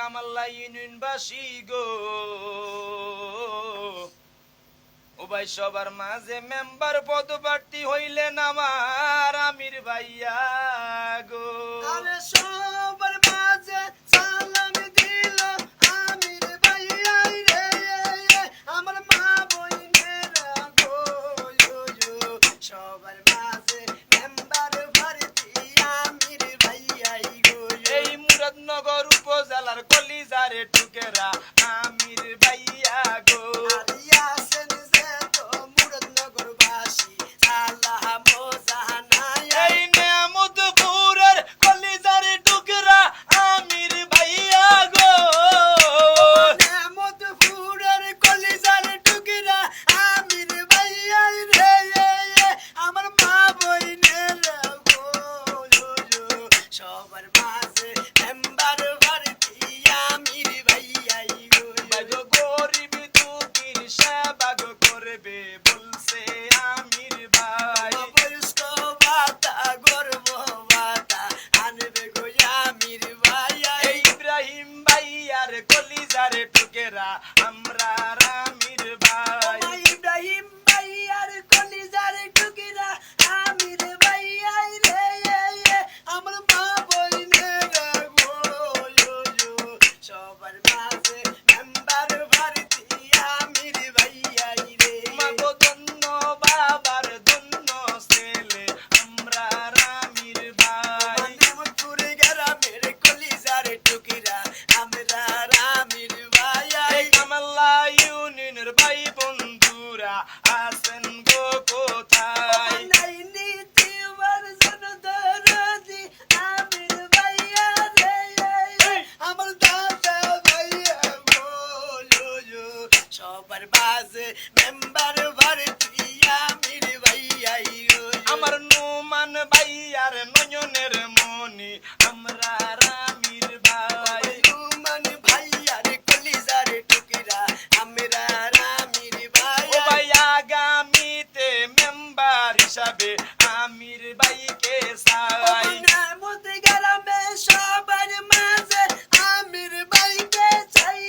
কামাল্লা ইউনিয়নবাসী গো, ও ভাই সবার মাঝে মেম্বার পদপ্রার্থী হইলেন আমার আমির ভাইয়া গো। আরে সবার মাঝে সালাম দিল আমির ভাইয়া রে, আমার মা বোনেরা গো, সবার মাঝে মেম্বার ভর্তি আমির ভাইয়া গো। এই মুরাদনগর উপজেলার কলিজারে টুকেরা আমির ভাইয়া গো। আর ইয়াসেন যে তো মুরাদনগরবাসী সালাম জানাই। এই নেয়ামতপুরের কলিজারে টুকেরা আমির ভাইয়া গো। নেয়ামতপুরের কলিজার টুকরা আমির ভাইয়া রে, আমার মা বোনেরা গো, সবার মাঝে মেম্বার ভর্তি আমির ভাইয়া গো। ভাই গো গরিব দুঃখীর সেবা গো করবে বলছে আমির ভাই। বয়স্ক ভাতা গর্ব ভাতা আনবে গো আমির ভাইয়া। এই ইব্রাহিম ভাইয়ার কলিজারে টুকেরা আমরা আমির ভাই। ইব্রাহিম ভাইয়ার কলিজার টুকরা আমির ভাইয়া রে, আমার মা বোনেরা গো, সবার মাঝে মেম্বার ভর্তি আমির ভাইয়া রে। মাগো ধন্য বাবার ধন্য ছেলে আমরা আমির ভাই। নেয়ামতপুরে গ্রামের কলিজার টুকরা আমরা আমির ভাইয়া। এই কামাল্লা ইউনিয়নের ভাই বন্ধুরা আছেন গো কোথায়? নাই নীতিবার জনদরদি আমির ভাইয়া রে, আমার দাদা ভাইয়া গো, সবার মাঝে মেম্বার ভর্তি আমির ভাইয়া গো। আমার নুমান ভাইয়ার নয়নের মনি আমরা আমির ভাই। রুমান ভাইয়ার কলিজার টুকরা আমরা আমির ও ভাইয়া। ভাই আগামীতে মেম্বার হিসাবে আমির ভাইকে চাই। নেয়ামত গ্রামে সবার মাঝে আমির ভাইকে চাই,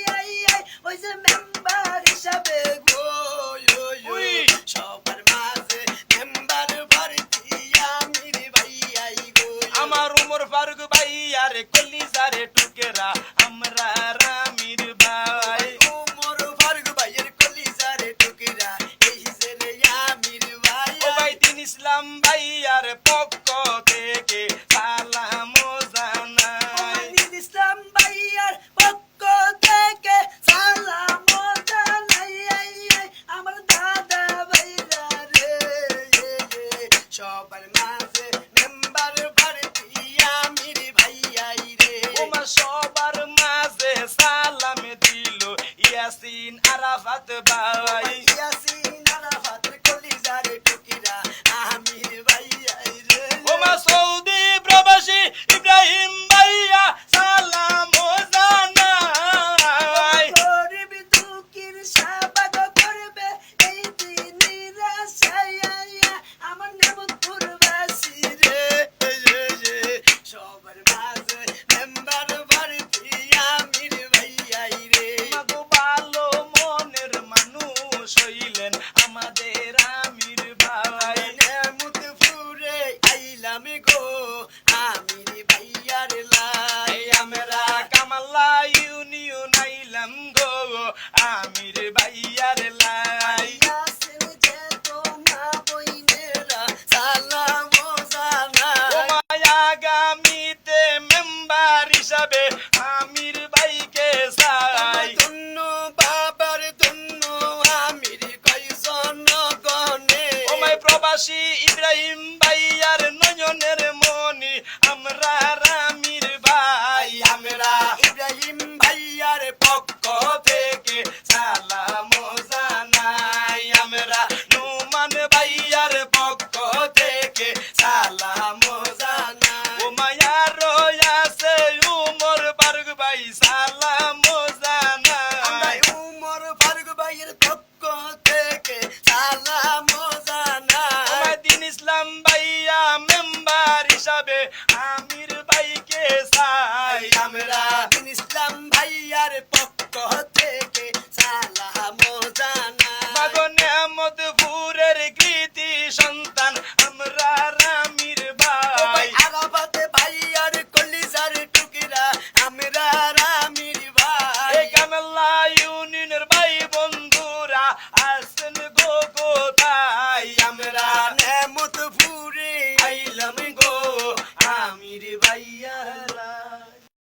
ওই যে মেম্বার হিসাবে গো, উই। সবার মাঝে মেম্বার ভর্তি আমির ভাইয়া গো। আমার উমর ফারুক ভাইয়ার কলিজারে টুকেরা আমরা আমির ভাই। উমর ফারুক ভাইয়ের কলিজার টুকরা এই যে রে আমির ও ভাইয়া। ভাই দিন ইসলাম ভাইয়ার পক্ষ থেকে সালাম জানাই। ইসলাম ভাইয়ার পক্ষ থেকে সালাম জানাই, আমার দাদা ভাইরা রে, সবার মাঝে মেম্বার ভর্তি আমির ভাইয়া রে। ওমা সবার মাঝে সালাম দিল ইয়াসিন আরাফাত ভাই। ইয়াসিন আরাফাতের কলিজার টুকরা আমির ভাইয়া রে। ওমা সৌদি প্রবাসী ইব্রাহিম ভাইয়া সালাম জানাই। গরিব দুঃখীর সেবা করবে এই দিনের আশায়, আমার নেয়ামতপুরবাসী রে, সবার মাঝে মেম্বার ভর্তি আমির ভাইয়া রে। মাগো ভালো মনের মানুষ হইলেন আমাদের আমির ভাই। নেয়ামতপুরে আইলাম গো আমির ভাইয়ার লাই। এই আমরা কামাল্লা ইউনিয়ন আইলাম গো আমির ভাইয়ার লাই। ইয়াসিন যে তো মা বোনেরা সালাম জানাই। ওমা আগামীতে মেম্বার হিসাবে আমির ভাইকে চাই। ধন্য বাবার ধন্য আমির কয়জন গনে। ওমায় প্রবাসী ইব্রাহিম ভাইয়ার নয়নের মনি আমরা আমির ভাই। আমরা ইব্রাহিম ভাইয়ার পক্ষ থেকে সালাম জানাই। আমরা নুমান ভাইয়ার পক্ষ থেকে সালাম জানাই। ও মায়ার আছে উমর ফারুক ভাই সালাম আমরা জানাই। উমর ফারুক ভাইয়ের পক্ষ থেকে সালাম জানাই। ওমায় দিন ইসলাম ভাইয়া মেম্বার হিসাবে আমির ভাইকে চাই। আমরা দিন ইসলাম ভাই থেকে সালাম জানাই মাগো নেয়ামতপুরের